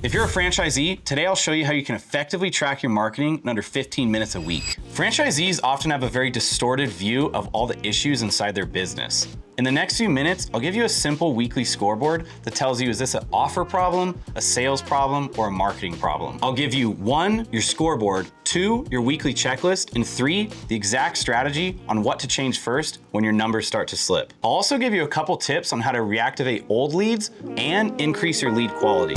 If you're a franchisee, today I'll show you how you can effectively track your marketing in under 15 minutes a week. Franchisees often have a very distorted view of all the issues inside their business. In the next few minutes, I'll give you a simple weekly scoreboard that tells you, is this an offer problem, a sales problem, or a marketing problem? I'll give you 1, your scoreboard, 2, your weekly checklist, and 3, the exact strategy on what to change first when your numbers start to slip. I'll also give you a couple tips on how to reactivate old leads and increase your lead quality.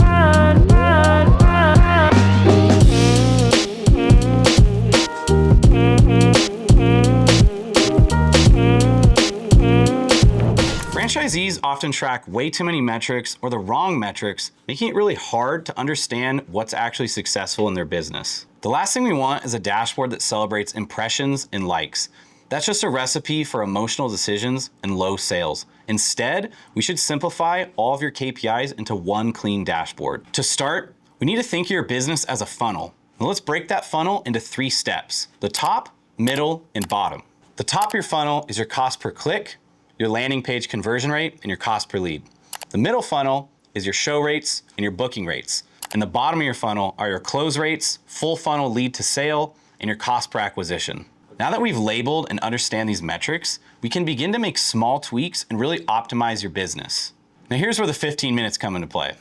Franchisees often track way too many metrics or the wrong metrics, making it really hard to understand what's actually successful in their business. The last thing we want is a dashboard that celebrates impressions and likes. That's just a recipe for emotional decisions and low sales. Instead, we should simplify all of your KPIs into one clean dashboard. To start, we need to think of your business as a funnel. Now let's break that funnel into 3 steps: the top, middle, and bottom. The top of your funnel is your cost per click, your landing page conversion rate, and your cost per lead. The middle funnel is your show rates and your booking rates. And the bottom of your funnel are your close rates, full funnel lead to sale, and your cost per acquisition. Now that we've labeled and understand these metrics, we can begin to make small tweaks and really optimize your business. Now here's where the 15 minutes come into play.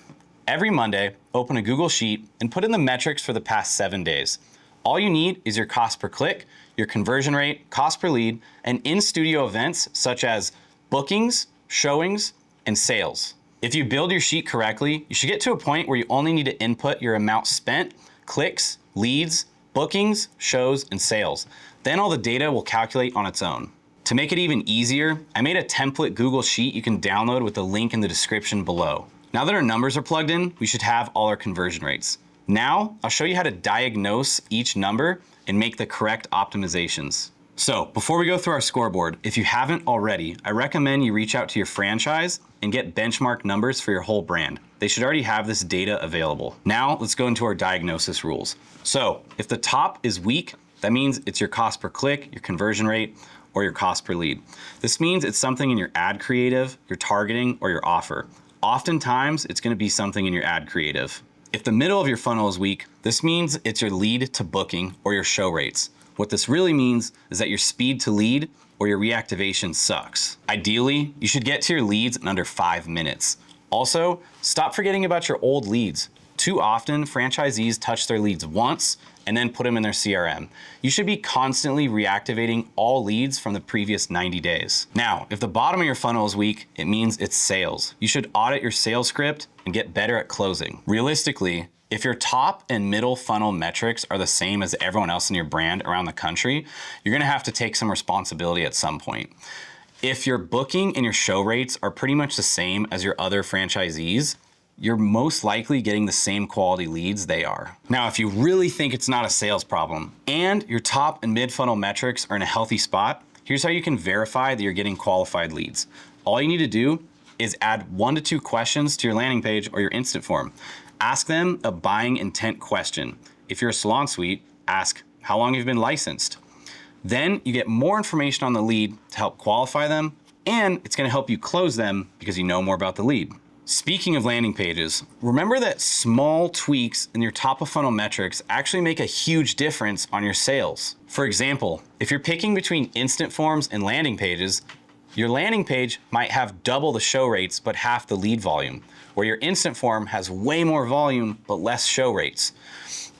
Every Monday, open a Google Sheet and put in the metrics for the past 7 days. All you need is your cost per click, your conversion rate, cost per lead, and in-studio events such as bookings, showings, and sales. If you build your sheet correctly, you should get to a point where you only need to input your amount spent, clicks, leads, bookings, shows, and sales. Then all the data will calculate on its own. To make it even easier, I made a template Google Sheet you can download with the link in the description below. Now that our numbers are plugged in, we should have all our conversion rates. Now, I'll show you how to diagnose each number and make the correct optimizations. So before we go through our scoreboard, if you haven't already, I recommend you reach out to your franchise and get benchmark numbers for your whole brand. They should already have this data available. Now let's go into our diagnosis rules. So if the top is weak, that means it's your cost per click, your conversion rate, or your cost per lead. This means it's something in your ad creative, your targeting, or your offer. Oftentimes, it's gonna be something in your ad creative. If the middle of your funnel is weak, this means it's your lead to booking or your show rates. What this really means is that your speed to lead or your reactivation sucks. Ideally, you should get to your leads in under 5 minutes. Also, stop forgetting about your old leads. Too often, franchisees touch their leads once and then put them in their CRM. You should be constantly reactivating all leads from the previous 90 days. Now, if the bottom of your funnel is weak, it means it's sales. You should audit your sales script and get better at closing. Realistically, if your top and middle funnel metrics are the same as everyone else in your brand around the country, you're gonna have to take some responsibility at some point. If your booking and your show rates are pretty much the same as your other franchisees, you're most likely getting the same quality leads they are. Now, if you really think it's not a sales problem and your top and mid funnel metrics are in a healthy spot, here's how you can verify that you're getting qualified leads. All you need to do is add 1 to 2 questions to your landing page or your instant form. Ask them a buying intent question. If you're a salon suite, ask how long you've been licensed. Then you get more information on the lead to help qualify them, and it's gonna help you close them because you know more about the lead. Speaking of landing pages, remember that small tweaks in your top of funnel metrics actually make a huge difference on your sales. For example, if you're picking between instant forms and landing pages, your landing page might have double the show rates but half the lead volume, where your instant form has way more volume but less show rates.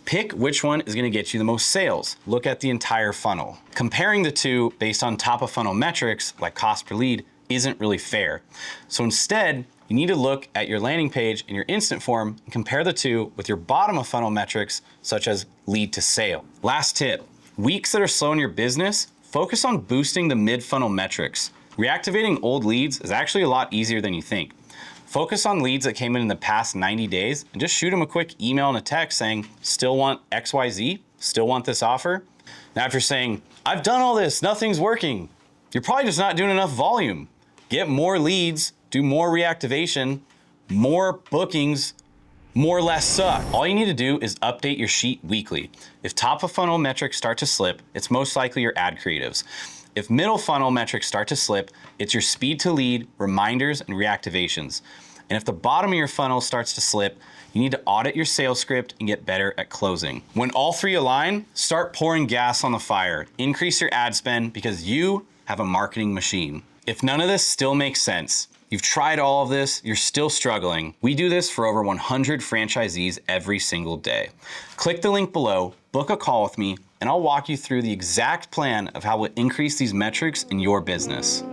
Pick which one is gonna get you the most sales. Look at the entire funnel. Comparing the two based on top of funnel metrics like cost per lead isn't really fair. So instead, you need to look at your landing page and your instant form and compare the two with your bottom of funnel metrics such as lead to sale. Last tip, weeks that are slow in your business, focus on boosting the mid funnel metrics. Reactivating old leads is actually a lot easier than you think. Focus on leads that came in the past 90 days and just shoot them a quick email and a text saying, still want XYZ? Still want this offer? Now, if you're saying, I've done all this, nothing's working, you're probably just not doing enough volume. Get more leads, do more reactivation, more bookings, more less suck. All you need to do is update your sheet weekly. If top of funnel metrics start to slip, it's most likely your ad creatives. If middle funnel metrics start to slip, it's your speed to lead, reminders, and reactivations. And if the bottom of your funnel starts to slip, you need to audit your sales script and get better at closing. When all three align, start pouring gas on the fire. Increase your ad spend because you have a marketing machine. If none of this still makes sense, you've tried all of this, you're still struggling, we do this for over 100 franchisees every single day. Click the link below, book a call with me, and I'll walk you through the exact plan of how we'll increase these metrics in your business.